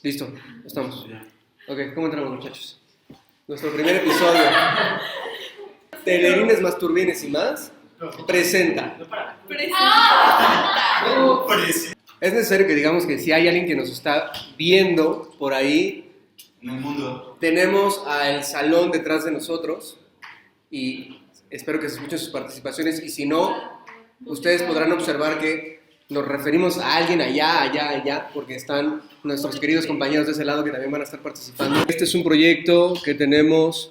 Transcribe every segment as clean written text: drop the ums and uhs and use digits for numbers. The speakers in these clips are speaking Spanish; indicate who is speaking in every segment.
Speaker 1: Listo, estamos. Ok, ¿cómo entramos, muchachos? Nuestro primer episodio. Telerines más turbines y más. Presenta. Es necesario que digamos que si hay alguien que nos está viendo por ahí,
Speaker 2: en el mundo,
Speaker 1: tenemos al salón detrás de nosotros y espero que se escuchen sus participaciones, y si no, ustedes podrán observar que nos referimos a alguien allá, porque están nuestros queridos compañeros de ese lado que también van a estar participando. Este es un proyecto que tenemos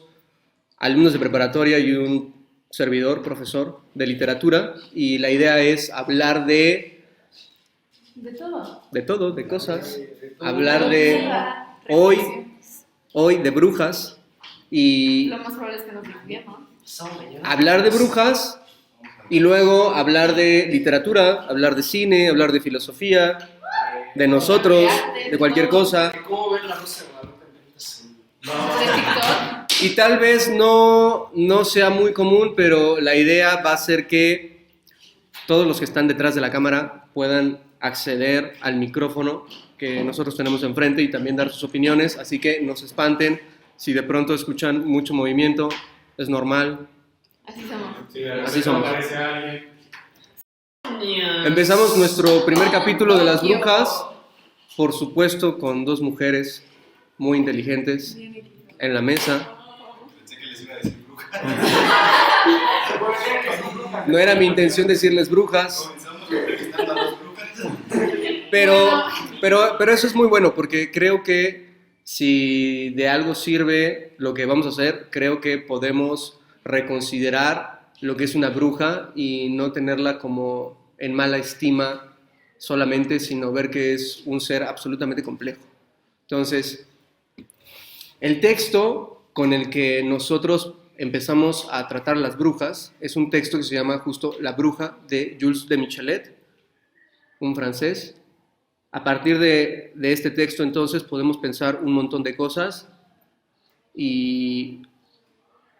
Speaker 1: alumnos de preparatoria y un servidor, profesor de literatura, y la idea es hablar de todo, de cosas, hablar de hoy de brujas, y
Speaker 3: Lo más probable es que nos digan, ¿no?
Speaker 1: hablar de brujas y luego hablar de literatura, hablar de cine, hablar de filosofía, de nosotros, de cualquier cosa.
Speaker 4: ¿Cómo ver la Rosa de Guadalupe?
Speaker 3: De TikTok.
Speaker 1: Y tal vez no sea muy común, pero la idea va a ser que todos los que están detrás de la cámara puedan acceder al micrófono que nosotros tenemos enfrente y también dar sus opiniones, así que no se espanten si de pronto escuchan mucho movimiento, es normal.
Speaker 3: Así somos.
Speaker 4: Sí,
Speaker 1: Así somos.
Speaker 4: Aparece alguien.
Speaker 1: Empezamos nuestro primer capítulo de las brujas, por supuesto con dos mujeres muy inteligentes en la mesa.
Speaker 2: pensé que les iba a decir bruja.
Speaker 1: No era mi intención decirles brujas,
Speaker 2: Comenzamos entrevistando a las brujas.
Speaker 1: pero eso es muy bueno, porque creo que si de algo sirve lo que vamos a hacer, creo que podemos reconsiderar lo que es una bruja y no tenerla como en mala estima solamente, sino ver que es un ser absolutamente complejo. Entonces, el texto con el que nosotros empezamos a tratar las brujas es un texto que se llama justo La Bruja, de Jules de Michelet, un francés. A partir de este texto, entonces, podemos pensar un montón de cosas, y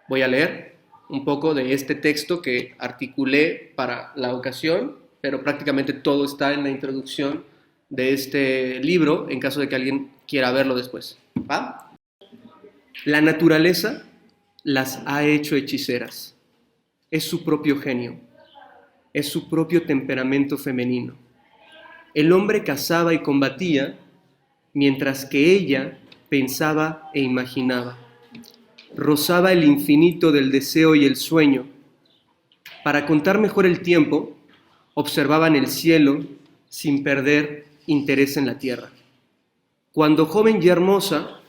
Speaker 1: voy a leer un poco de este texto que articulé para la ocasión, pero prácticamente todo está en la introducción de este libro, en caso de que alguien quiera verlo después. ¿Va? La naturaleza las ha hecho hechiceras. Es su propio genio, es su propio temperamento femenino. El hombre cazaba y combatía, mientras que ella pensaba e imaginaba. Rozaba el infinito del deseo y el sueño. Para contar mejor el tiempo, observaban el cielo sin perder interés en la tierra. Cuando joven y hermosa,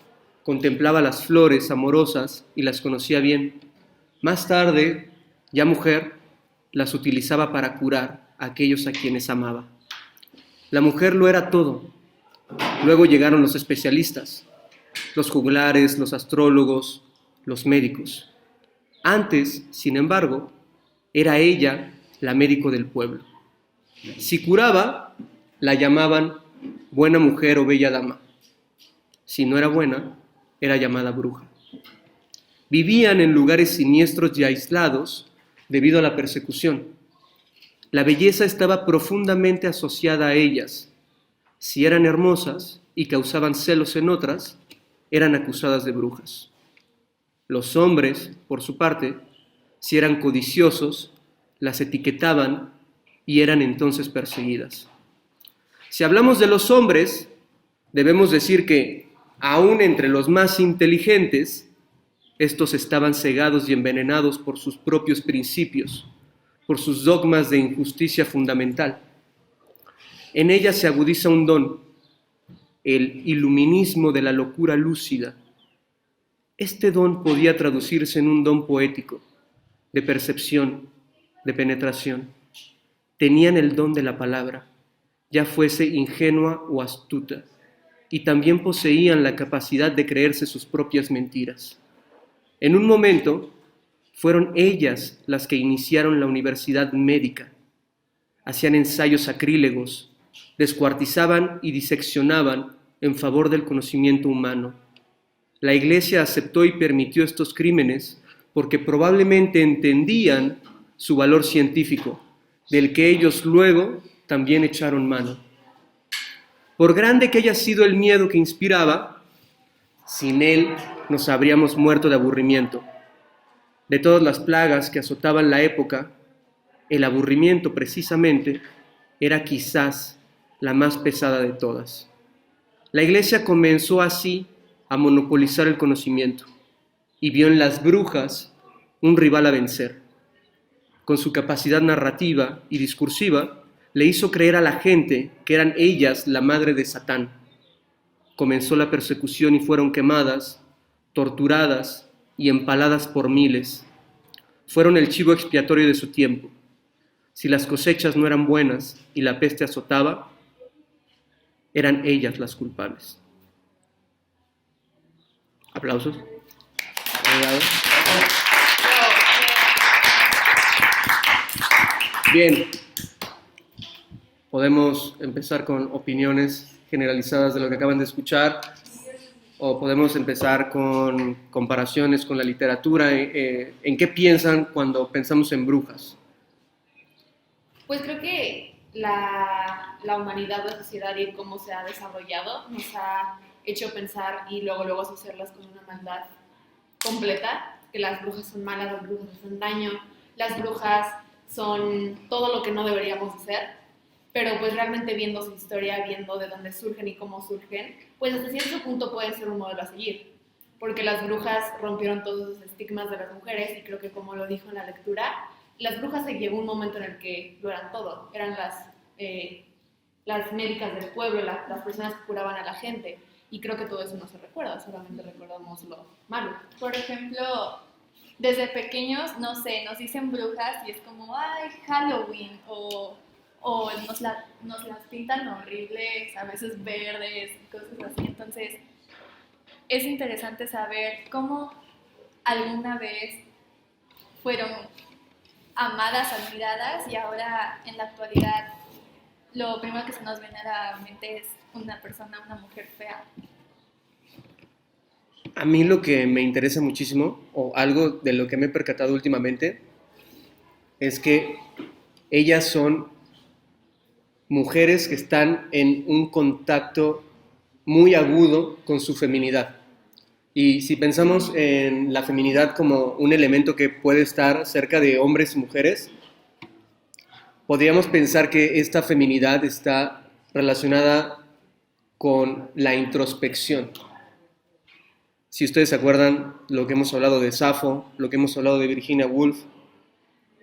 Speaker 1: contemplaba las flores amorosas y las conocía bien. Más tarde, ya mujer, las utilizaba para curar a aquellos a quienes amaba. La mujer lo era todo. Luego llegaron los especialistas, los juglares, los astrólogos, los médicos. Antes, sin embargo, era ella la médico del pueblo. Si curaba, la llamaban buena mujer o bella dama. Si no era buena, era llamada bruja. Vivían en lugares siniestros y aislados debido a la persecución. La belleza estaba profundamente asociada a ellas. Si eran hermosas y causaban celos en otras, eran acusadas de brujas. Los hombres, por su parte, si eran codiciosos, las etiquetaban y eran entonces perseguidas. Si hablamos de los hombres, debemos decir que, aún entre los más inteligentes, estos estaban cegados y envenenados por sus propios principios, por sus dogmas de injusticia fundamental. En ella se agudiza un don, el iluminismo de la locura lúcida. Este don podía traducirse en un don poético, de percepción, de penetración. Tenían el don de la palabra, ya fuese ingenua o astuta, y también poseían la capacidad de creerse sus propias mentiras. En un momento, fueron ellas las que iniciaron la universidad médica. Hacían ensayos sacrílegos, descuartizaban y diseccionaban en favor del conocimiento humano. La Iglesia aceptó y permitió estos crímenes porque probablemente entendían su valor científico, del que ellos luego también echaron mano. Por grande que haya sido el miedo que inspiraba, sin él nos habríamos muerto de aburrimiento. De todas las plagas que azotaban la época, el aburrimiento precisamente era quizás la más pesada de todas. La Iglesia comenzó así a monopolizar el conocimiento y vio en las brujas un rival a vencer. Con su capacidad narrativa y discursiva, le hizo creer a la gente que eran ellas la madre de Satán. Comenzó la persecución y fueron quemadas, torturadas y empaladas por miles. Fueron el chivo expiatorio de su tiempo. Si las cosechas no eran buenas y la peste azotaba, eran ellas las culpables. Aplausos. Bien, podemos empezar con opiniones generalizadas de lo que acaban de escuchar, o podemos empezar con comparaciones con la literatura. ¿En qué piensan cuando pensamos en brujas?
Speaker 3: Pues creo que la humanidad, la sociedad y cómo se ha desarrollado nos ha hecho pensar y luego asociarlas con una maldad completa, que las brujas son malas, las brujas hacen daño, las brujas son todo lo que no deberíamos hacer, pero pues realmente viendo su historia, viendo de dónde surgen y cómo surgen, pues hasta cierto punto pueden ser un modelo a seguir, porque las brujas rompieron todos los estigmas de las mujeres y creo que como lo dijo en la lectura, las brujas se llegó un momento en el que lo eran todo, eran las médicas del pueblo, las personas que curaban a la gente, y creo que todo eso no se recuerda, solamente recordamos lo malo.
Speaker 5: Por ejemplo, desde pequeños, no sé, nos dicen brujas y es como, ay, Halloween, o nos las pintan horribles, a veces verdes, cosas así. Entonces, es interesante saber cómo alguna vez fueron amadas, admiradas, y ahora en la actualidad lo primero que se nos viene a la mente es una persona, una mujer fea.
Speaker 1: A mí lo que me interesa muchísimo, o algo de lo que me he percatado últimamente, es que ellas son mujeres que están en un contacto muy agudo con su feminidad. Y si pensamos en la feminidad como un elemento que puede estar cerca de hombres y mujeres, podríamos pensar que esta feminidad está relacionada con la introspección. Si ustedes se acuerdan lo que hemos hablado de Safo, lo que hemos hablado de Virginia Woolf,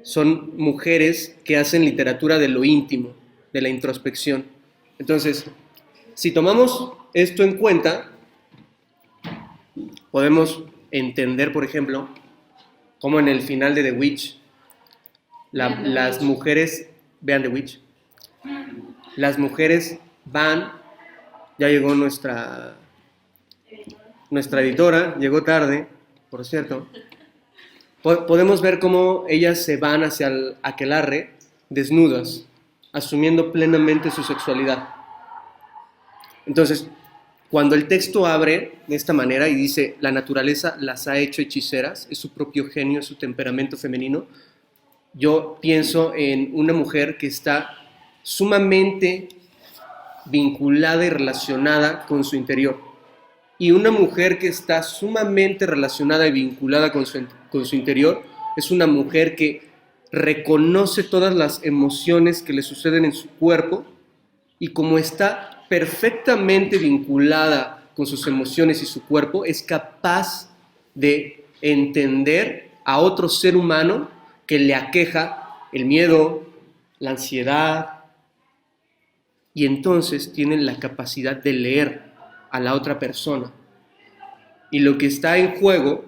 Speaker 1: son mujeres que hacen literatura de lo íntimo, de la introspección. Entonces, si tomamos esto en cuenta, podemos entender, por ejemplo, cómo en el final de The Witch, las mujeres, vean The Witch, las mujeres van, ya llegó nuestra editora, llegó tarde, por cierto, podemos ver cómo ellas se van hacia el aquelarre desnudas, asumiendo plenamente su sexualidad. Entonces, cuando el texto abre de esta manera y dice, la naturaleza las ha hecho hechiceras, es su propio genio, es su temperamento femenino, yo pienso en una mujer que está sumamente vinculada y relacionada con su interior. Y una mujer que está sumamente relacionada y vinculada con su interior es una mujer que reconoce todas las emociones que le suceden en su cuerpo, y como está perfectamente vinculada con sus emociones y su cuerpo, es capaz de entender a otro ser humano que le aqueja el miedo, la ansiedad, y entonces tienen la capacidad de leer a la otra persona. Y lo que está en juego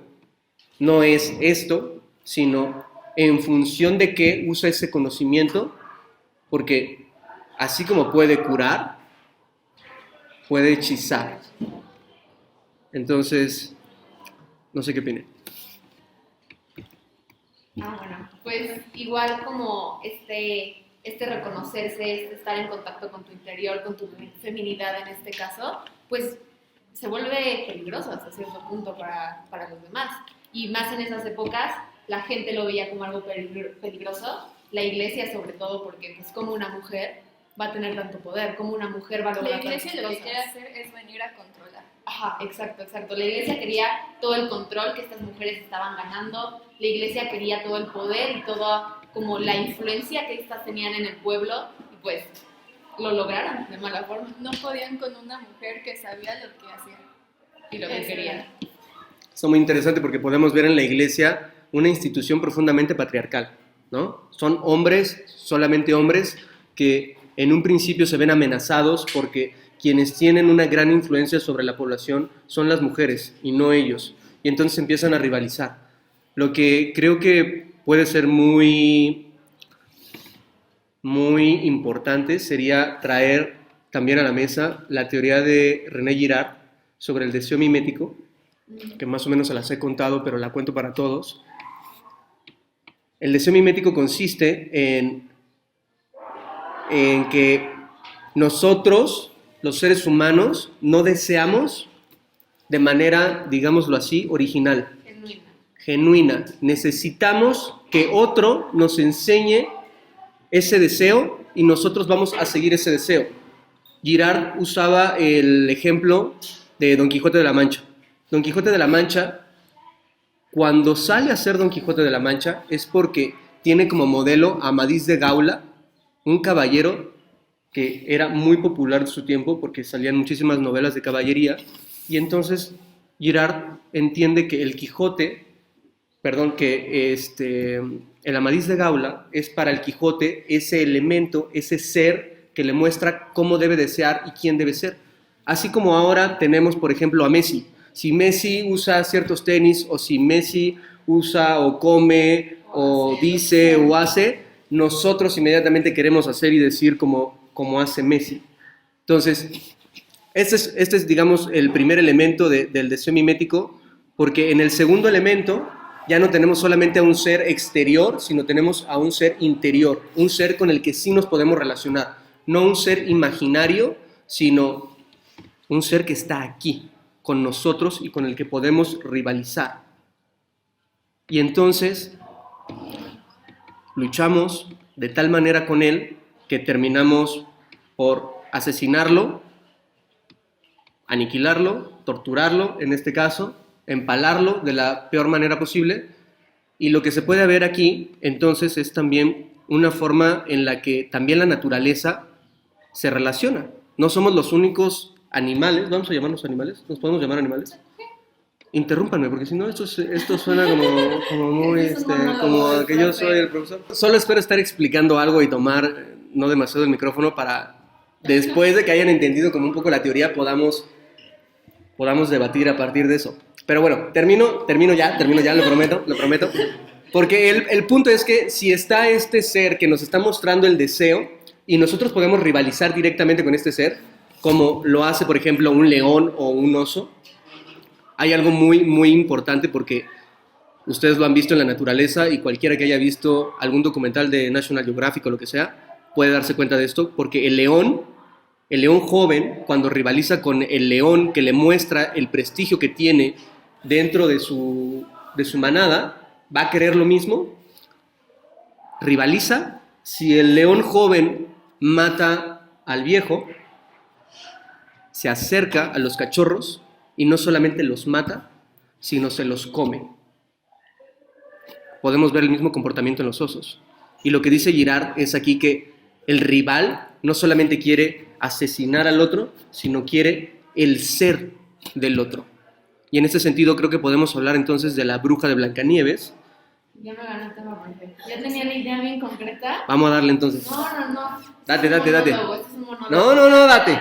Speaker 1: no es esto, sino en función de qué usa ese conocimiento, porque así como puede curar, puede hechizar. Entonces, no sé qué opinan.
Speaker 3: Bueno, pues igual como este reconocerse, este estar en contacto con tu interior, con tu feminidad en este caso, pues se vuelve peligroso hasta cierto punto para los demás. Y más en esas épocas, la gente lo veía como algo peligroso, la iglesia sobre todo, porque pues como una mujer va a tener tanto poder, cómo una mujer va a
Speaker 5: La
Speaker 3: lograr
Speaker 5: iglesia
Speaker 3: tantas
Speaker 5: lo que
Speaker 3: cosas.
Speaker 5: quiere hacer es venir a controlar.
Speaker 3: Ajá, exacto, exacto. La iglesia quería todo el control que estas mujeres estaban ganando, la iglesia quería todo el poder y toda como la influencia que estas tenían en el pueblo, y pues lo lograron de mala forma,
Speaker 5: No podían con una mujer que sabía lo que hacía.
Speaker 3: y lo que
Speaker 5: Eso
Speaker 3: querían.
Speaker 5: era.
Speaker 1: Eso es muy interesante porque podemos ver en la iglesia una institución profundamente patriarcal, ¿no? Son hombres, solamente hombres, que en un principio se ven amenazados porque quienes tienen una gran influencia sobre la población son las mujeres y no ellos. Y entonces empiezan a rivalizar. Lo que creo que puede ser muy importante sería traer también a la mesa la teoría de René Girard sobre el deseo mimético, que más o menos se las he contado, pero la cuento para todos. El deseo mimético consiste en que nosotros, los seres humanos, no deseamos de manera, digámoslo así, original,
Speaker 3: Genuina.
Speaker 1: genuina. Necesitamos que otro nos enseñe ese deseo y nosotros vamos a seguir ese deseo. Girard usaba el ejemplo de Don Quijote de la Mancha. Don Quijote de la Mancha, cuando sale a ser Don Quijote de la Mancha, es porque tiene como modelo a Amadís de Gaula, un caballero que era muy popular de su tiempo porque salían muchísimas novelas de caballería, y entonces Girard entiende que el Quijote, el Amadís de Gaula es para el Quijote ese elemento, ese ser que le muestra cómo debe desear y quién debe ser. Así como ahora tenemos, por ejemplo, a Messi. Si Messi usa ciertos tenis, o si Messi usa o come o dice o hace, nosotros inmediatamente queremos hacer y decir como hace Messi. Entonces, este es, digamos, el primer elemento del deseo mimético, porque en el segundo elemento ya no tenemos solamente a un ser exterior, sino tenemos a un ser interior, un ser con el que sí nos podemos relacionar, no un ser imaginario, sino un ser que está aquí, con nosotros y con el que podemos rivalizar. Y entonces luchamos de tal manera con él que terminamos por asesinarlo, aniquilarlo, torturarlo, en este caso, empalarlo de la peor manera posible. Y lo que se puede ver aquí, entonces, es también una forma en la que también la naturaleza se relaciona. No somos los únicos animales, ¿vamos a llamarnos animales? ¿Nos podemos llamar animales? Interrúmpanme, porque si no, esto suena como muy, como que yo soy el profesor. Solo espero estar explicando algo y tomar no demasiado el micrófono para, después de que hayan entendido como un poco la teoría, podamos debatir a partir de eso. Pero bueno, termino ya, lo prometo. Porque el punto es que si está este ser que nos está mostrando el deseo y nosotros podemos rivalizar directamente con este ser, como lo hace, por ejemplo, un león o un oso, hay algo muy importante porque ustedes lo han visto en la naturaleza y cualquiera que haya visto algún documental de National Geographic o lo que sea, puede darse cuenta de esto, porque el león joven, cuando rivaliza con el león que le muestra el prestigio que tiene dentro de su manada, va a querer lo mismo, rivaliza. Si el león joven mata al viejo, se acerca a los cachorros y no solamente los mata, sino se los come. Podemos ver el mismo comportamiento en los osos. Y lo que dice Girard es aquí que el rival no solamente quiere asesinar al otro, sino quiere el ser del otro. Y en este sentido creo que podemos hablar entonces de la bruja de Blancanieves.
Speaker 3: Ya me ganaste, porque ya tenía la idea bien concreta.
Speaker 1: Vamos a darle entonces.
Speaker 3: No.
Speaker 1: Date.
Speaker 3: Este es un monólogo.
Speaker 1: No, date.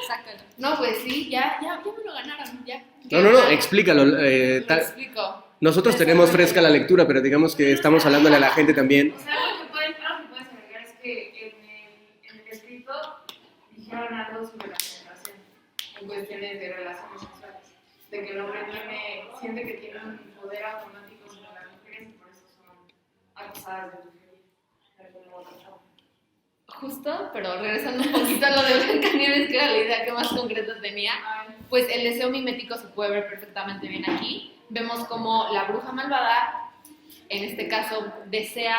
Speaker 5: Sácalo.
Speaker 3: No, pues sí, ya me lo ganaron, ya.
Speaker 1: No, explícalo.
Speaker 3: Lo explico.
Speaker 1: Nosotros tenemos fresca la lectura, pero digamos que estamos hablándole a la gente también.
Speaker 6: O sea, algo que puedes agregar es que en el escrito dijeron algo sobre la penetración en cuestiones de relaciones sexuales. De que el hombre siente que tiene un poder automático sobre las mujeres y por eso son acusadas de brujería. De alguna u otra forma.
Speaker 3: Justo, pero regresando un poquito a lo de Blancanieves, que era la idea que más concreta tenía, pues el deseo mimético se puede ver perfectamente bien aquí. Vemos como la bruja malvada, en este caso, desea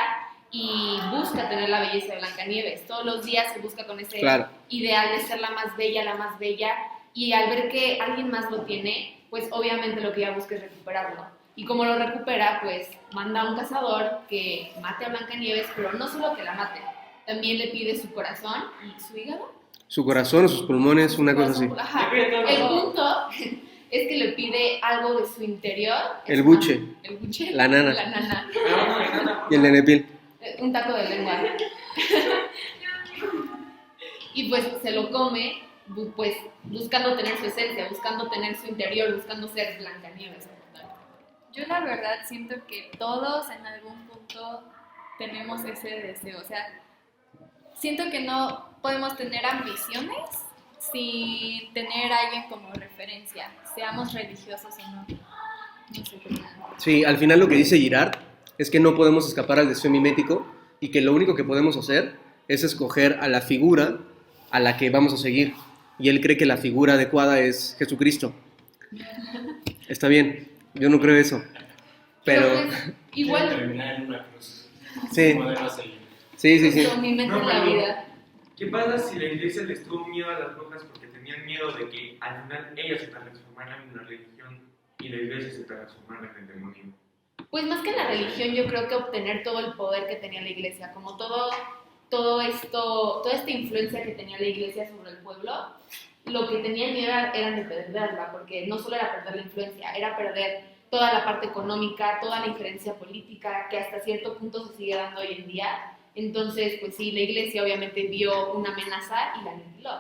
Speaker 3: y busca tener la belleza de Blancanieves. Todos los días se busca con ese
Speaker 1: Claro.
Speaker 3: ideal de ser la más bella, y al ver que alguien más lo tiene, pues obviamente lo que ella busca es recuperarlo. Y como lo recupera, pues manda a un cazador que mate a Blancanieves, pero no solo que la mate, también le pide su corazón y su hígado.
Speaker 1: Su corazón o sus pulmones, una cosa así.
Speaker 3: Ajá.
Speaker 4: Le pide todo.
Speaker 3: El punto es que le pide algo de su interior.
Speaker 1: El buche.
Speaker 3: El buche.
Speaker 1: La nana.
Speaker 3: La nana.
Speaker 1: Y el nenepil.
Speaker 3: Un taco de lengua. Y pues se lo come, pues buscando tener su esencia, buscando tener su interior, buscando ser Blancanieves.
Speaker 5: Yo la verdad siento que todos en algún punto tenemos ese deseo, o sea, siento que no podemos tener ambiciones sin tener a alguien como referencia, seamos religiosos o no. No sé qué tal.
Speaker 1: Sí, al final lo que dice Girard es que no podemos escapar al deseo mimético y que lo único que podemos hacer es escoger a la figura a la que vamos a seguir. Y él cree que la figura adecuada es Jesucristo. Está bien, yo no creo eso. Pero
Speaker 3: pues, igual,
Speaker 4: Terminar en una cruz.
Speaker 1: sí,
Speaker 4: Modelo a seguir.
Speaker 1: sí.
Speaker 3: mi mente
Speaker 7: No,
Speaker 3: en la
Speaker 7: pero-
Speaker 3: vida.
Speaker 7: ¿Qué pasa si la iglesia les tuvo miedo a las brujas porque tenían miedo de que al final ellas se transformaran en una religión y la iglesia se transformara en el demonio?
Speaker 3: Pues más que la religión, yo creo que obtener todo el poder que tenía la iglesia, como toda esta influencia que tenía la iglesia sobre el pueblo, lo que tenían miedo era de perderla, porque no solo era perder la influencia, era perder toda la parte económica, toda la injerencia política, que hasta cierto punto se sigue dando hoy en día. Entonces, pues sí, la iglesia obviamente vio una amenaza y la aniquiló.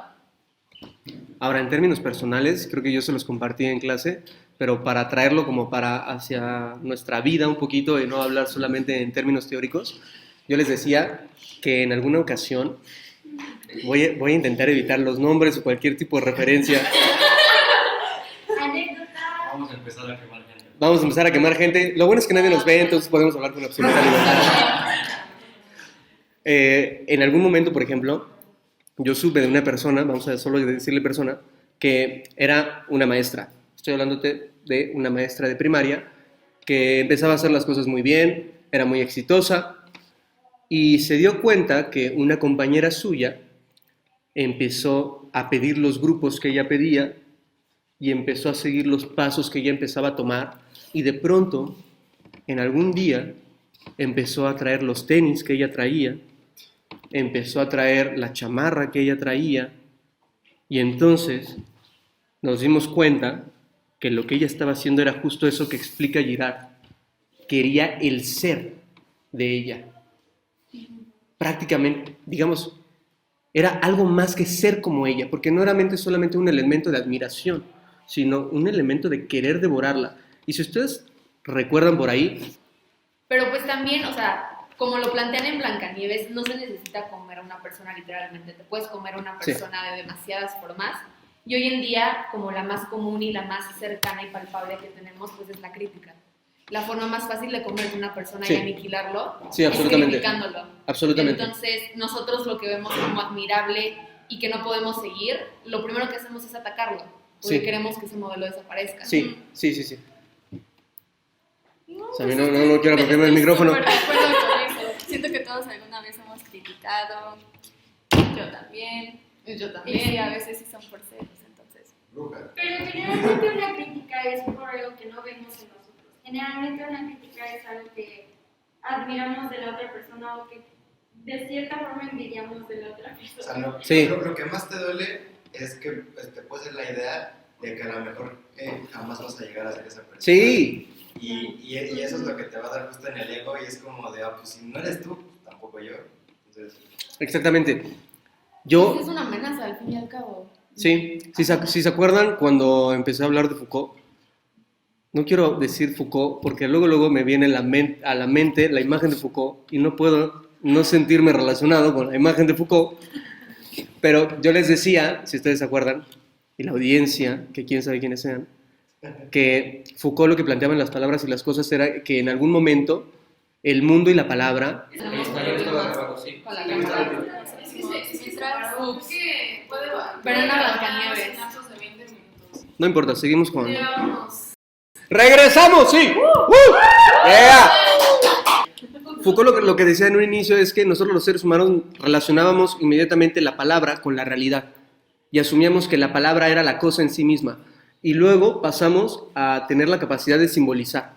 Speaker 1: Ahora, en términos personales, creo que yo se los compartí en clase, pero para traerlo como para hacia nuestra vida un poquito y no hablar solamente en términos teóricos, yo les decía que en alguna ocasión voy a intentar evitar los nombres o cualquier tipo de referencia.
Speaker 2: Vamos a empezar a quemar gente.
Speaker 1: Vamos a empezar a quemar gente. Lo bueno es que nadie nos ve, entonces podemos hablar con absoluta libertad. En algún momento, por ejemplo, yo supe de una persona, vamos a solo decirle persona, que era una maestra. Estoy hablándote de una maestra de primaria que empezaba a hacer las cosas muy bien, era muy exitosa y se dio cuenta que una compañera suya empezó a pedir los grupos que ella pedía y empezó a seguir los pasos que ella empezaba a tomar y de pronto, en algún día, empezó a traer los tenis que ella traía, empezó a traer la chamarra que ella traía y entonces nos dimos cuenta que lo que ella estaba haciendo era justo eso que explica Girard. Quería el ser de ella. Prácticamente, digamos, era algo más que ser como ella, porque no era solamente un elemento de admiración, sino un elemento de querer devorarla. Y si ustedes recuerdan por ahí,
Speaker 3: Pero pues también, o sea, como lo plantean en Blancanieves, no se necesita comer a una persona literalmente, te puedes comer a una
Speaker 1: Sí.
Speaker 3: persona de demasiadas formas. Y hoy en día, como la más común y la más cercana y palpable que tenemos, pues es la crítica. La forma más fácil de comer a una persona
Speaker 1: Sí.
Speaker 3: y aniquilarlo
Speaker 1: Sí,
Speaker 3: es
Speaker 1: absolutamente.
Speaker 3: criticándolo.
Speaker 1: absolutamente.
Speaker 3: Entonces, nosotros lo que vemos como admirable y que no podemos seguir, lo primero que hacemos es atacarlo, porque
Speaker 1: Sí.
Speaker 3: queremos que ese modelo desaparezca.
Speaker 1: Sí.
Speaker 5: No,
Speaker 1: O sea,
Speaker 5: pues
Speaker 1: no
Speaker 5: estoy-
Speaker 1: quiero apropiarme del
Speaker 5: estoy
Speaker 1: micrófono.
Speaker 5: súper de acuerdo con eso. Siento que todos alguna vez hemos criticado, yo también,
Speaker 3: Y yo
Speaker 5: y
Speaker 3: también.
Speaker 5: sí, a veces sí son por celos, entonces.
Speaker 2: Bruja.
Speaker 6: Pero generalmente una crítica es por algo que no vemos en nosotros. Generalmente una crítica es algo que admiramos de la otra persona o que de cierta forma envidiamos de la otra
Speaker 2: O sea,
Speaker 6: persona.
Speaker 1: Sí.
Speaker 2: lo que más te duele es que te puede ser la idea de que a lo mejor jamás vas a llegar a ser esa persona.
Speaker 1: Sí,
Speaker 2: Y eso es lo que te va a dar justo en el ego y es como de, pues si no eres tú, tampoco yo. Entonces,
Speaker 1: exactamente.
Speaker 3: Pues
Speaker 1: Yo,
Speaker 3: es una amenaza, al fin y al cabo.
Speaker 1: sí, si se acuerdan cuando empecé a hablar de Foucault, no quiero decir Foucault porque luego me viene a la mente la imagen de Foucault y no puedo no sentirme relacionado con la imagen de Foucault, pero yo les decía, si ustedes se acuerdan, y la audiencia, que quién sabe quiénes sean, que Foucault lo que planteaba en las palabras y las cosas era que en algún momento el mundo y la palabra,
Speaker 3: Tenemos problemas con la cámara.
Speaker 6: Es que se separó. Es que puede
Speaker 3: Pero era Blancanieves.
Speaker 6: lapsos de 20 minutos.
Speaker 1: no importa, seguimos con...
Speaker 6: Llevábamos.
Speaker 1: ¡Regresamos, sí! ¡Yeah! Foucault lo que decía en un inicio es que nosotros los seres humanos relacionábamos inmediatamente la palabra con la realidad y asumíamos que la palabra era la cosa en sí misma y luego pasamos a tener la capacidad de simbolizar.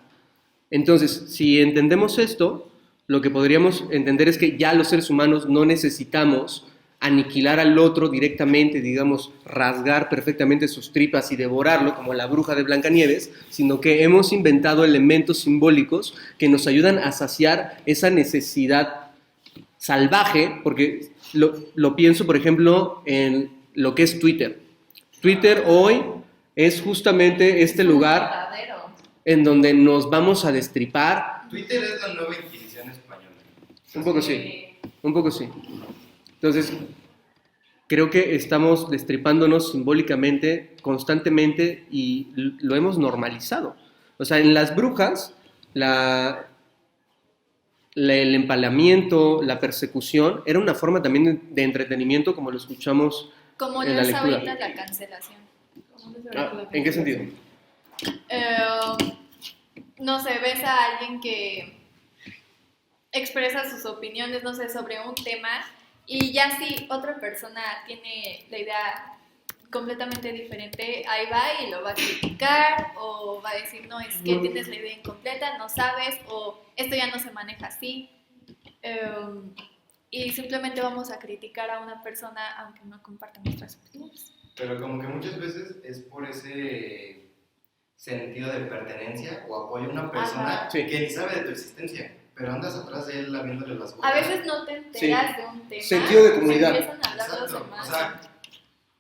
Speaker 1: Entonces, si entendemos esto, lo que podríamos entender es que ya los seres humanos no necesitamos aniquilar al otro directamente, digamos, rasgar perfectamente sus tripas y devorarlo como la bruja de Blancanieves, sino que hemos inventado elementos simbólicos que nos ayudan a saciar esa necesidad salvaje, porque lo pienso, por ejemplo, en lo que es Twitter. Twitter hoy es justamente este lugar
Speaker 5: Verdadero.
Speaker 1: en donde nos vamos a destripar.
Speaker 2: Twitter es la nueva Inquisición española.
Speaker 1: Un poco sí, un poco sí. Entonces, creo que estamos destripándonos simbólicamente, constantemente, y lo hemos normalizado. O sea, en las brujas, el empalamiento, la persecución, era una forma también de entretenimiento, como lo escuchamos
Speaker 5: Como
Speaker 1: en
Speaker 5: no
Speaker 1: la
Speaker 5: es
Speaker 1: lectura.
Speaker 5: ahorita la cancelación.
Speaker 1: ¿En qué sentido?
Speaker 5: No sé, ves a alguien que expresa sus opiniones, no sé, sobre un tema y ya si otra persona tiene la idea completamente diferente, ahí va y lo va a criticar o va a decir, no, es que tienes la idea incompleta, no sabes o esto ya no se maneja así. Y simplemente vamos a criticar a una persona aunque no comparta nuestras opiniones.
Speaker 2: Pero como que muchas veces es por ese sentido de pertenencia o apoyo a una persona
Speaker 5: Ajá.
Speaker 1: Sí.
Speaker 2: que ni sabe de tu existencia, pero andas atrás de él viéndole las cosas.
Speaker 5: A veces no te enteras de un tema.
Speaker 1: Sentido de comunidad.
Speaker 5: Se empiezan a hablar los
Speaker 2: Exacto.
Speaker 5: demás.
Speaker 2: O sea,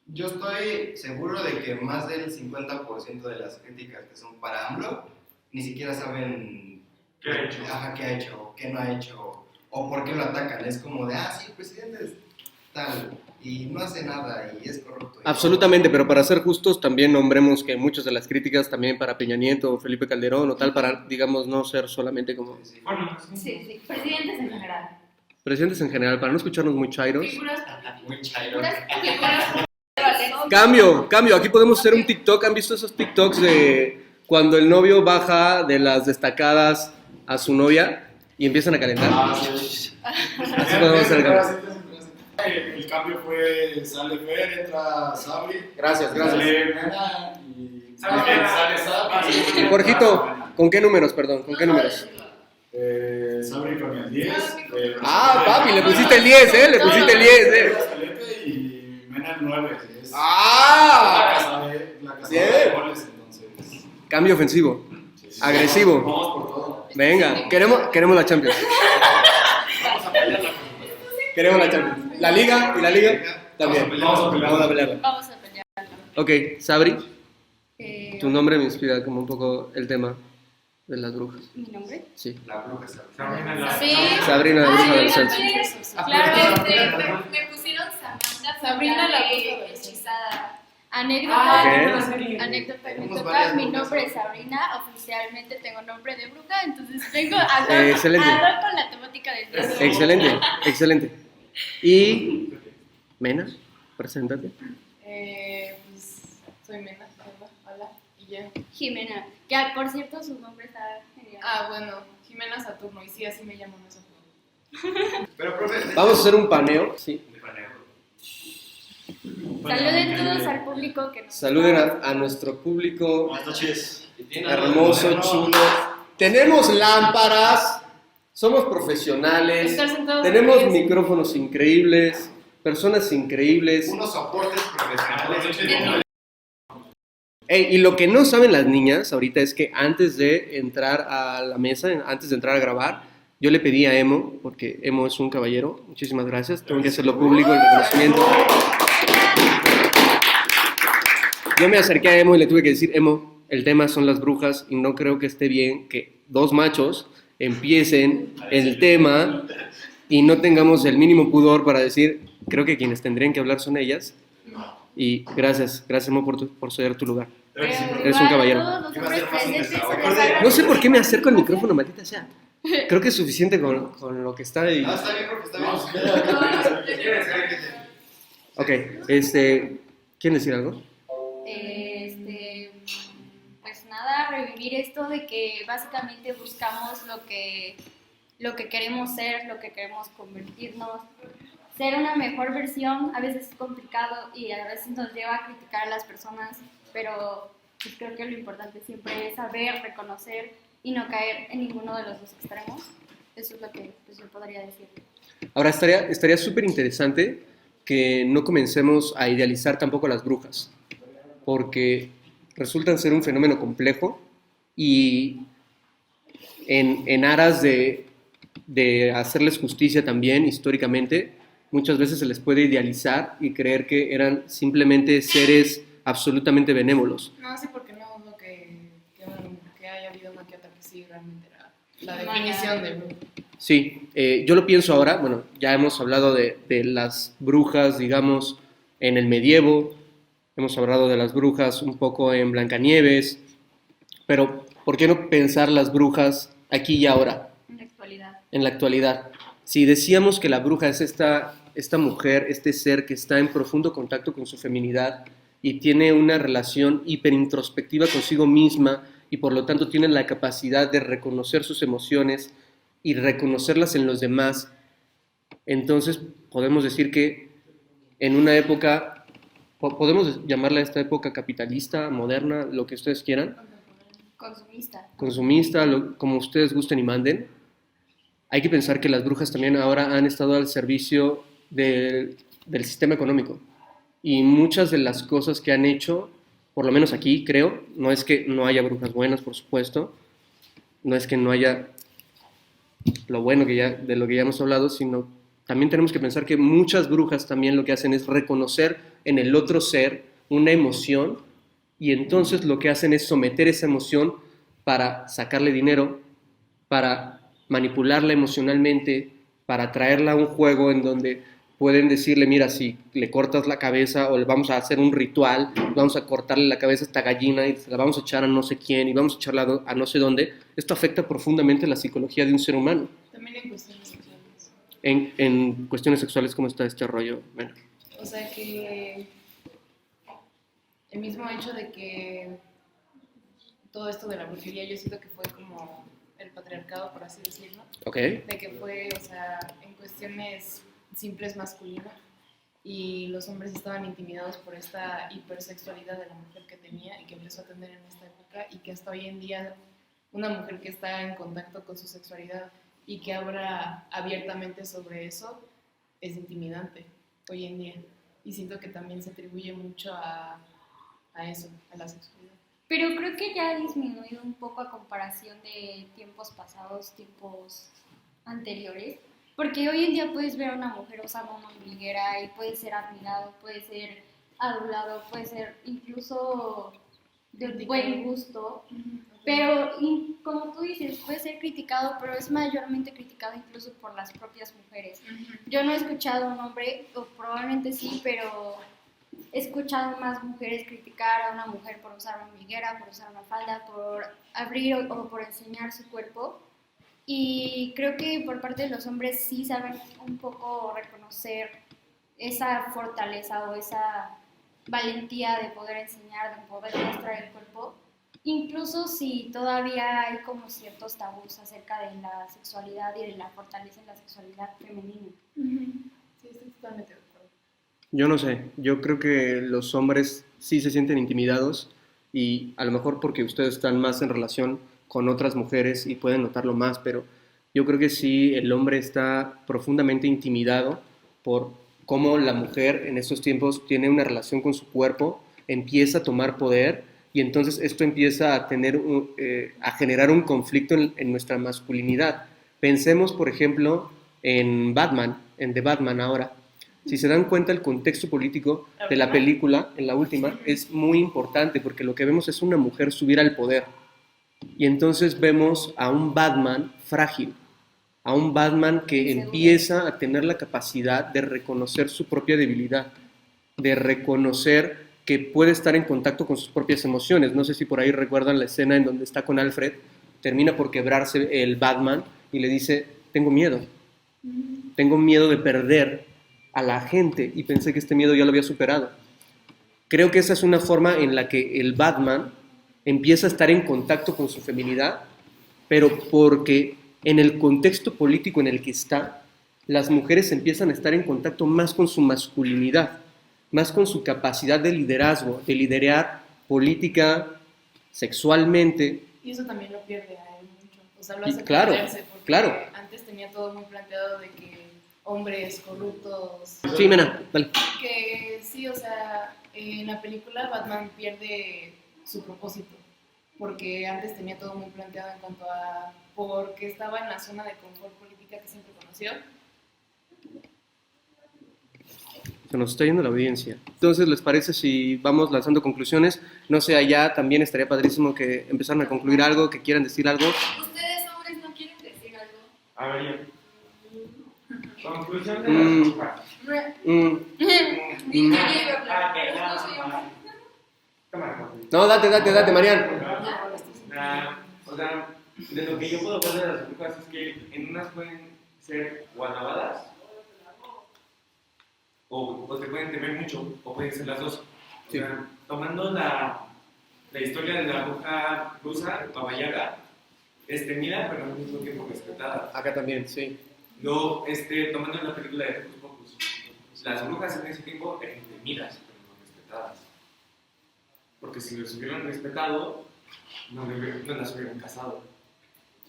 Speaker 2: yo estoy seguro de que más del 50% de las críticas que son para AMLO ni siquiera saben
Speaker 7: ¿Qué ha hecho?
Speaker 2: Ajá, qué ha hecho, qué no ha hecho, o por qué lo atacan. Es como de, sí, el presidente es tal, y no hace nada, y es corrupto.
Speaker 1: Absolutamente, pero para ser justos también nombremos que muchas de las críticas también para Peña Nieto o Felipe Calderón o tal, para, digamos, no ser solamente como
Speaker 2: Sí.
Speaker 7: Bueno,
Speaker 6: Sí, presidentes en general.
Speaker 1: presidentes en general, para no escucharnos muy chairos.
Speaker 6: Figuras,
Speaker 2: Muy chairo.
Speaker 1: Cambio, aquí podemos hacer un TikTok. ¿Han visto esos TikToks de cuando el novio baja de las destacadas a su novia y empiezan a calentar? Así podemos hacer el cambio.
Speaker 4: El cambio fue, sale Fer, entra Sabri.
Speaker 1: Gracias,
Speaker 4: Sale Mena y
Speaker 7: Sale
Speaker 4: sale Sabri.
Speaker 1: Jorgito, ¿con qué números, perdón? ¿Con qué números?
Speaker 4: Sabri con el 10.
Speaker 1: Papi, le pusiste el 10, ¿eh? Le pusiste el 10,
Speaker 4: Y Mena el 9. Es la casa
Speaker 1: Bien.
Speaker 4: de goles, entonces.
Speaker 1: Cambio ofensivo.
Speaker 4: Sí.
Speaker 1: Agresivo.
Speaker 4: Vamos por todo.
Speaker 1: Venga, queremos la Champions. Queremos la Champions. La Liga y la Liga también.
Speaker 4: Vamos a pelear.
Speaker 1: Vamos a pelear.
Speaker 5: Vamos a pelear.
Speaker 1: Ok, Sabri, tu nombre me inspira como un poco el tema de las brujas.
Speaker 6: ¿Mi nombre?
Speaker 1: Sí.
Speaker 2: La bruja sabe.
Speaker 7: Sabrina la...
Speaker 5: Sí.
Speaker 1: Sabrina la bruja
Speaker 5: Ay,
Speaker 1: adolescente.
Speaker 5: claro, me pusieron Samantha
Speaker 6: Sabrina la
Speaker 5: de
Speaker 6: bruja
Speaker 5: hechizada.
Speaker 6: Anécdota.
Speaker 1: Ok.
Speaker 6: Anécdota.
Speaker 2: Tenemos varias
Speaker 6: Mi
Speaker 2: brujas.
Speaker 6: nombre es Sabrina. Oficialmente tengo nombre de bruja. Entonces vengo a
Speaker 1: Excelente.
Speaker 6: dar con la temática del día.
Speaker 1: Excelente, excelente. Y Mena, preséntate.
Speaker 6: Pues soy Mena. Hola. Y ya. Jimena. Que por cierto su nombre está genial.
Speaker 8: Bueno, Jimena Saturno, y sí, así me llaman a Saturno.
Speaker 2: Pero, profe,
Speaker 1: Vamos a hacer un paneo. Sí.
Speaker 6: Saluden todos al público que nos
Speaker 1: Saluden a nuestro público
Speaker 4: Buenas noches.
Speaker 1: hermoso, chulo. Tenemos lámparas, somos profesionales,
Speaker 8: Estar sentados
Speaker 1: tenemos
Speaker 8: en
Speaker 1: micrófonos increíbles, personas increíbles.
Speaker 2: unos soportes profesionales.
Speaker 1: Ey, y lo que no saben las niñas ahorita es que antes de entrar a la mesa, antes de entrar a grabar, yo le pedí a Emo, porque Emo es un caballero, muchísimas gracias, tengo que hacerlo público, el reconocimiento. Yo me acerqué a Emo y le tuve que decir, Emo, el tema son las brujas y no creo que esté bien que dos machos empiecen el tema y no tengamos el mínimo pudor para decir, creo que quienes tendrían que hablar son ellas. Y gracias Emo por ceder tu lugar. Eres un caballero.
Speaker 6: Todos los
Speaker 2: Iba a ser
Speaker 6: hombres
Speaker 2: más
Speaker 6: presentes
Speaker 2: interesado.
Speaker 6: se les haga-
Speaker 1: No sé por qué me acerco al micrófono, maldita sea. Creo que es suficiente con lo que está ahí.
Speaker 2: No, está bien, profe, está bien.
Speaker 1: Ok, ¿quieren decir algo?
Speaker 6: Pues nada, revivir esto de que básicamente buscamos lo que
Speaker 9: lo que queremos ser, lo que queremos convertirnos. Ser una mejor versión a veces es complicado y a veces nos lleva a criticar a las personas, pero pues creo que lo importante siempre es saber, reconocer y no caer en ninguno de los dos extremos. Eso es lo que pues, yo podría decir.
Speaker 1: Ahora, estaría súper interesante que no comencemos a idealizar tampoco a las brujas, porque resultan ser un fenómeno complejo y en aras de hacerles justicia también históricamente, muchas veces se les puede idealizar y creer que eran simplemente seres absolutamente benévolos.
Speaker 8: No, sí, porque no dudo que haya habido una que otra que sí realmente era la definición de bruja.
Speaker 1: Sí, yo lo pienso ahora, bueno, ya hemos hablado de las brujas, digamos, en el medievo, hemos hablado de las brujas un poco en Blancanieves, pero ¿por qué no pensar las brujas aquí y ahora?
Speaker 9: En la actualidad.
Speaker 1: En la actualidad. Si decíamos que la bruja es esta mujer, este ser que está en profundo contacto con su feminidad y tiene una relación hiperintrospectiva consigo misma y por lo tanto tiene la capacidad de reconocer sus emociones y reconocerlas en los demás, entonces podemos decir que en una época, podemos llamarla esta época capitalista, moderna, lo que ustedes quieran, consumista, como ustedes gusten y manden. Hay que pensar que las brujas también ahora han estado al servicio del sistema económico y muchas de las cosas que han hecho, por lo menos aquí creo, no es que no haya brujas buenas, por supuesto, no es que no haya lo bueno de lo que ya hemos hablado, sino también tenemos que pensar que muchas brujas también lo que hacen es reconocer en el otro ser una emoción y entonces lo que hacen es someter esa emoción para sacarle dinero, para manipularla emocionalmente, para traerla a un juego en donde pueden decirle, mira, si le cortas la cabeza o le vamos a hacer un ritual, vamos a cortarle la cabeza a esta gallina y se la vamos a echar a no sé quién y vamos a echarla a no sé dónde, esto afecta profundamente la psicología de un ser humano.
Speaker 8: También en cuestiones sexuales.
Speaker 1: En cuestiones sexuales, ¿cómo está este rollo? Bueno.
Speaker 8: O sea que el mismo hecho de que todo esto de la brujería yo siento que fue como el patriarcado, por así decirlo.
Speaker 1: Ok.
Speaker 8: De que fue, o sea, en cuestiones simples masculinas y los hombres estaban intimidados por esta hipersexualidad de la mujer que tenía y que empezó a tener en esta época y que hasta hoy en día una mujer que está en contacto con su sexualidad y que habla abiertamente sobre eso es intimidante hoy en día y siento que también se atribuye mucho a eso, a la sexualidad.
Speaker 9: Pero creo que ya ha disminuido un poco a comparación de tiempos pasados, tiempos anteriores, porque hoy en día puedes ver a una mujer usando una ombliguera y puede ser admirado, puede ser adulado, puede ser incluso de buen gusto, pero como tú dices, puede ser criticado, pero es mayormente criticado incluso por las propias mujeres. Yo no he escuchado a un hombre, o probablemente sí, pero he escuchado más mujeres criticar a una mujer por usar una ombliguera, por usar una falda, por abrir o por enseñar su cuerpo. Y creo que por parte de los hombres sí saben un poco reconocer esa fortaleza o esa valentía de poder enseñar, de poder mostrar el cuerpo, incluso si todavía hay como ciertos tabús acerca de la sexualidad y de la fortaleza en la sexualidad femenina.
Speaker 8: Sí, estoy totalmente de acuerdo.
Speaker 1: Yo no sé, yo creo que los hombres sí se sienten intimidados y a lo mejor porque ustedes están más en relación con otras mujeres y pueden notarlo más, pero yo creo que sí el hombre está profundamente intimidado por cómo la mujer en estos tiempos tiene una relación con su cuerpo, empieza a tomar poder y entonces esto empieza a a generar un conflicto en nuestra masculinidad. Pensemos, por ejemplo, en Batman, en The Batman ahora. Si se dan cuenta, el contexto político de la película, en la última, es muy importante porque lo que vemos es una mujer subir al poder. Y entonces vemos a un Batman frágil, a un Batman que empieza a tener la capacidad de reconocer su propia debilidad, de reconocer que puede estar en contacto con sus propias emociones. No sé si por ahí recuerdan la escena en donde está con Alfred, termina por quebrarse el Batman y le dice, tengo miedo de perder a la gente y pensé que este miedo ya lo había superado. Creo que esa es una forma en la que el Batman empieza a estar en contacto con su feminidad, pero porque en el contexto político en el que está, las mujeres empiezan a estar en contacto más con su masculinidad, más con su capacidad de liderazgo, de liderar política, sexualmente.
Speaker 8: Y eso también lo pierde a él mucho. O sea, lo
Speaker 1: Y
Speaker 8: hace
Speaker 1: claro,
Speaker 8: perderse porque
Speaker 1: claro.
Speaker 8: antes tenía todo muy planteado de que hombres corruptos.
Speaker 1: Sí, Mena, dale.
Speaker 8: Que sí, o sea, en la película Batman pierde su propósito. Porque antes tenía todo muy planteado en cuanto a por qué estaba en la zona de confort política que siempre conoció.
Speaker 1: Se nos está yendo la audiencia. Entonces, ¿les parece si vamos lanzando conclusiones? No sé, allá también estaría padrísimo que empezaran a concluir algo, que quieran decir algo.
Speaker 5: ¿Ustedes hombres no quieren decir algo?
Speaker 7: A ver, ya. Conclusión de las brujas.
Speaker 5: Ni yo iba a hablar, pero no soy hombre.
Speaker 7: Cámara.
Speaker 1: No, date, Marian.
Speaker 7: O sea, de lo que yo puedo ver de las brujas es que en unas pueden ser guanabadas o te pueden temer mucho, o pueden ser las dos. O
Speaker 1: Sí.
Speaker 7: sea, tomando la historia de la bruja rusa, Baba Yaga, es temida, pero al mismo tiempo respetada.
Speaker 1: Acá también, sí.
Speaker 7: Luego, tomando la película de Hocus Pocus, las brujas en ese tiempo eran temidas, pero no respetadas. Porque si las hubieran respetado, no las hubieran casado.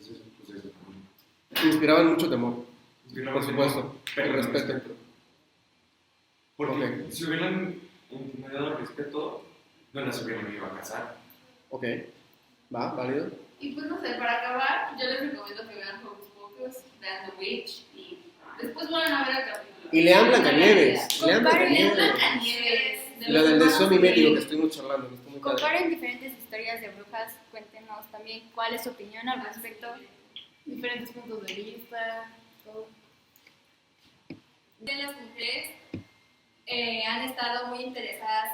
Speaker 7: Entonces, pues eso también.
Speaker 1: Inspiraban mucho temor,
Speaker 7: Inspiraban
Speaker 1: por supuesto,
Speaker 7: temor,
Speaker 1: y
Speaker 7: pero no
Speaker 1: respeto.
Speaker 7: Porque
Speaker 1: Ok.
Speaker 7: si hubieran dado respeto, no las hubieran ido a casar.
Speaker 1: Ok, va, válido.
Speaker 3: Y pues no sé, para acabar, yo les recomiendo que vean Hocus Pocus, vean The Witch y después vuelvan a ver el capítulo.
Speaker 1: Y lean Blancanieves, lean
Speaker 3: Comparen
Speaker 1: Blancanieves.
Speaker 3: Blancanieves.
Speaker 1: Y la del de Sony Médico que estuvimos charlando, que está muy padre.
Speaker 9: Comparen diferentes historias de brujas, cuéntenos también cuál es su opinión al respecto.
Speaker 8: Diferentes puntos de vista, todo.
Speaker 5: De las mujeres han estado muy interesadas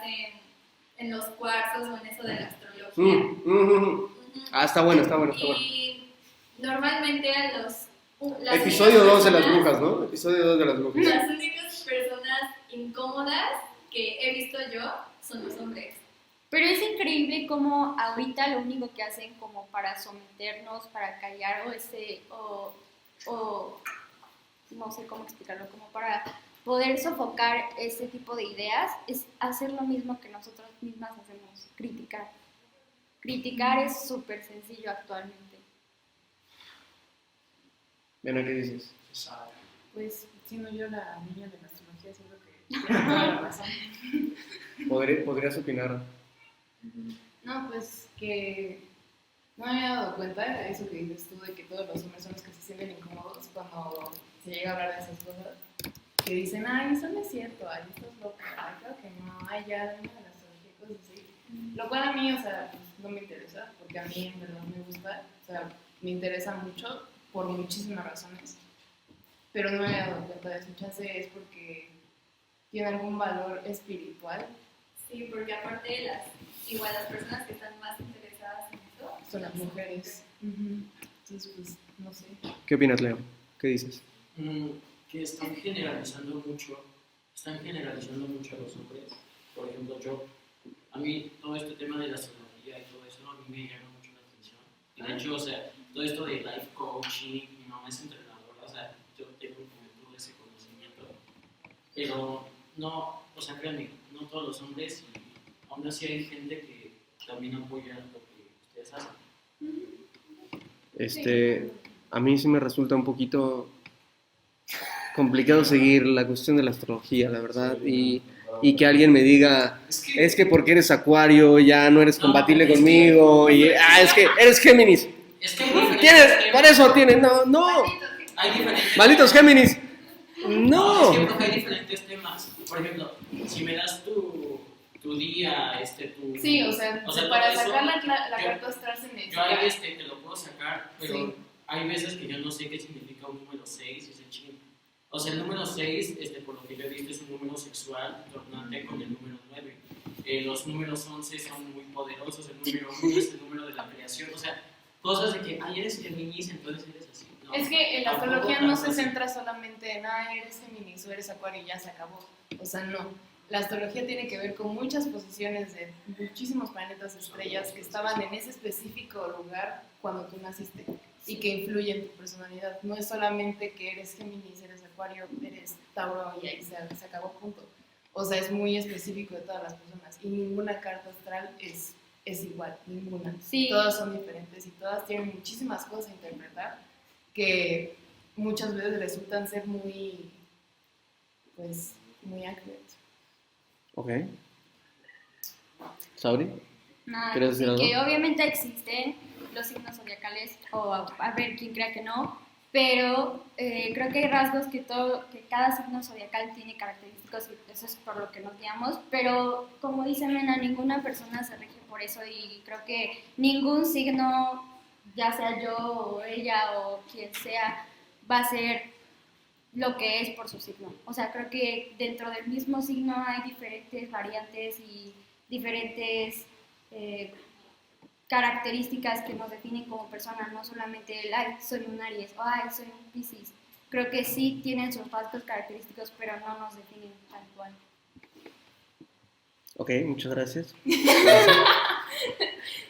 Speaker 5: en los cuarzos o en eso de la astrología. Ujú.
Speaker 1: Ah, está bueno.
Speaker 5: Y normalmente a las
Speaker 1: Episodio
Speaker 5: únicas
Speaker 1: 2 de las
Speaker 5: personas-
Speaker 1: brujas, ¿no? Episodio 2 de las brujas.
Speaker 5: Las únicas personas incómodas que he visto yo son los hombres.
Speaker 9: Pero es increíble cómo ahorita lo único que hacen como para someternos, para callar o no sé cómo explicarlo, como para poder sofocar ese tipo de ideas, es hacer lo mismo que nosotros mismas hacemos, criticar. Criticar es súper sencillo actualmente.
Speaker 1: Mena, ¿qué dices?
Speaker 8: Pues siendo yo la niña de la astrología, siento que tienes toda la razón.
Speaker 1: ¿Podrías opinar?
Speaker 8: No, pues que no me había dado cuenta de eso que dices tú, de que todos los hombres son los que se sienten incómodos cuando se llega a hablar de esas cosas. Que dicen, ay, eso no es cierto, ay, estás loca, ay, claro que no, ay, ya, dime de la astrología, cosas así. Lo cual a mí, o sea, pues, no me interesa, porque a mí en verdad me gusta, o sea, me interesa mucho por muchísimas razones, pero no me había dado cuenta de eso. Chance es porque tiene algún valor espiritual.
Speaker 5: Sí, porque aparte igual las personas que están más interesadas en eso
Speaker 8: Son las mujeres. Entonces, pues, no sé.
Speaker 1: ¿Qué opinas, Leo? ¿Qué dices?
Speaker 10: Que están generalizando mucho a los hombres. Por ejemplo, a mí todo este tema de la astrología y todo eso a mí me llama mucho la atención. Y de hecho, o sea, todo esto de life coaching, mi mamá es entrenadora, o sea, yo tengo como todo ese conocimiento. Pero no, o sea, créanme, no todos los hombres, y aún así hay gente que también apoya lo que ustedes hacen.
Speaker 1: A mí sí me resulta un poquito complicado seguir la cuestión de la astrología, la verdad, y que alguien me diga, es que porque eres acuario ya no eres compatible conmigo, es que eres Géminis.
Speaker 10: Es que hay diferentes
Speaker 1: ¿Tienes?
Speaker 10: temas.
Speaker 1: Por eso tienes, no,
Speaker 10: Hay diferentes
Speaker 1: malditos Géminis, no.
Speaker 10: Es que creo que hay diferentes temas. Por ejemplo, si me das tu día, tu...
Speaker 8: Sí, o sea
Speaker 10: todo
Speaker 8: para
Speaker 10: eso,
Speaker 8: sacar la
Speaker 10: yo-
Speaker 8: carta astral se
Speaker 10: Yo
Speaker 8: necesita.
Speaker 10: ahí te lo puedo sacar, pero
Speaker 8: Sí.
Speaker 10: hay veces que yo no sé qué significa un número 6 y ese ching. O sea, el número 6, por lo que yo he visto, es un número sexual tornante con el número 9. Los números 11 son muy poderosos, el número 1 es el número de la creación. O sea, cosas de que, ay, eres Géminis, entonces eres así. No,
Speaker 8: Es que en la
Speaker 10: tampoco
Speaker 8: astrología no se
Speaker 10: tanto así.
Speaker 8: centra solamente en, eres Géminis o eres Acuario y ya se acabó. O sea, no. La astrología tiene que ver con muchas posiciones de muchísimos planetas estrellas que estaban en ese específico lugar cuando tú naciste. y que influye en tu personalidad. No es solamente que eres Géminis, eres Acuario, eres Tauro y ahí se acabó, punto. O sea, es muy específico de todas las personas y ninguna carta astral es igual, ninguna.
Speaker 9: Sí.
Speaker 8: Todas son diferentes y todas tienen muchísimas cosas a interpretar que muchas veces resultan ser muy, pues, muy accurate.
Speaker 1: Ok. ¿Sauri?
Speaker 9: Nada,
Speaker 1: ¿Quieres decir
Speaker 9: sí,
Speaker 1: algo?
Speaker 9: que obviamente existen los signos zodiacales, o a ver quién crea que no, pero creo que hay rasgos que cada signo zodiacal tiene característicos y eso es por lo que nos guiamos, pero como dice Mena, ninguna persona se rige por eso y creo que ningún signo, ya sea yo o ella o quien sea, va a ser lo que es por su signo. O sea, creo que dentro del mismo signo hay diferentes variantes y diferentes características que nos definen como personas, no solamente el, ay, soy un Aries o ay, soy un Piscis. Creo que sí tienen sus rasgos característicos, pero no nos definen tal cual.
Speaker 1: Ok, muchas gracias.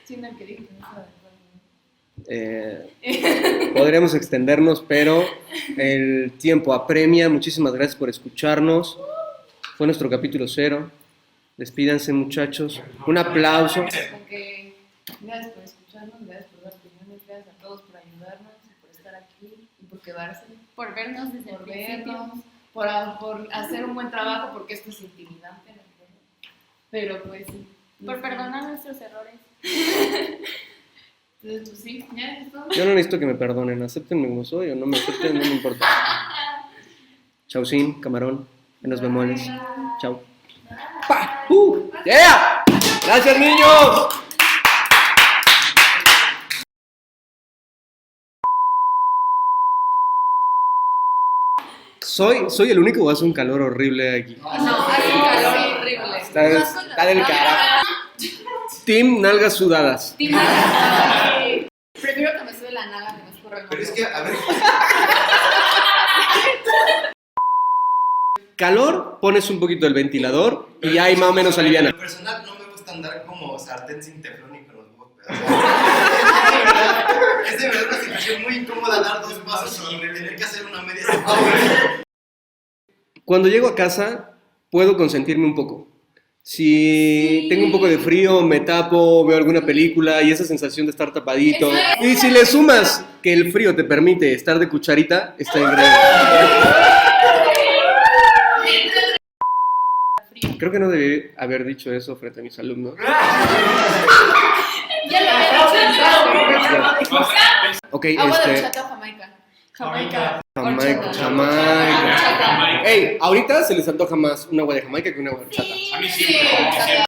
Speaker 8: Siento que dije que no estaba de acuerdo.
Speaker 1: Podríamos extendernos, pero el tiempo apremia. Muchísimas gracias por escucharnos. Fue nuestro capítulo 0. Despídanse, muchachos. Un aplauso.
Speaker 8: Con que gracias por escucharnos, gracias por dar opiniones, gracias a todos por ayudarnos y por estar aquí y por quedarse,
Speaker 9: Por vernos desde el
Speaker 8: por
Speaker 9: principio.
Speaker 8: vernos, por hacer un buen trabajo porque esto es intimidante, ¿no? Pero pues sí.
Speaker 9: Por perdonar nuestros errores.
Speaker 8: Entonces, pues sí, ya es todo.
Speaker 1: Yo no necesito que me perdonen. Acéptenme como soy o no me acepten, no me importa. Chaucín, camarón. Nos vemos. Chau. ¡Pa! ¡Yeah! ¡Gracias, niños! ¿Soy el único o hace un calor horrible aquí?
Speaker 8: No, hace un calor horrible.
Speaker 1: Está del carajo. Team nalgas sudadas.
Speaker 3: Prefiero que me sude la nalga que me escurra el
Speaker 2: Pero es
Speaker 3: moco.
Speaker 2: que, a ver,
Speaker 1: Calor, pones un poquito el ventilador y ahí más o menos
Speaker 2: en
Speaker 1: aliviana.
Speaker 2: lo personal no me gusta andar como sartén sin teflón y con los huevos pegados. Es de verdad una situación muy incómoda dar 2 pasos y tener que hacer una media sentada.
Speaker 1: Cuando llego a casa, puedo consentirme un poco. Si tengo un poco de frío, me tapo, veo alguna película y esa sensación de estar tapadito. Y si le sumas que el frío te permite estar de cucharita, está increíble. Creo que no debí haber dicho eso frente a mis alumnos.
Speaker 3: Ya lo había dicho.
Speaker 1: Ok,
Speaker 3: Agua de horchata o Jamaica.
Speaker 8: Jamaica.
Speaker 1: Jamaica, Jamaica. Ey, ahorita se les antoja más un agua de Jamaica que un agua de horchata.
Speaker 7: A mí siempre.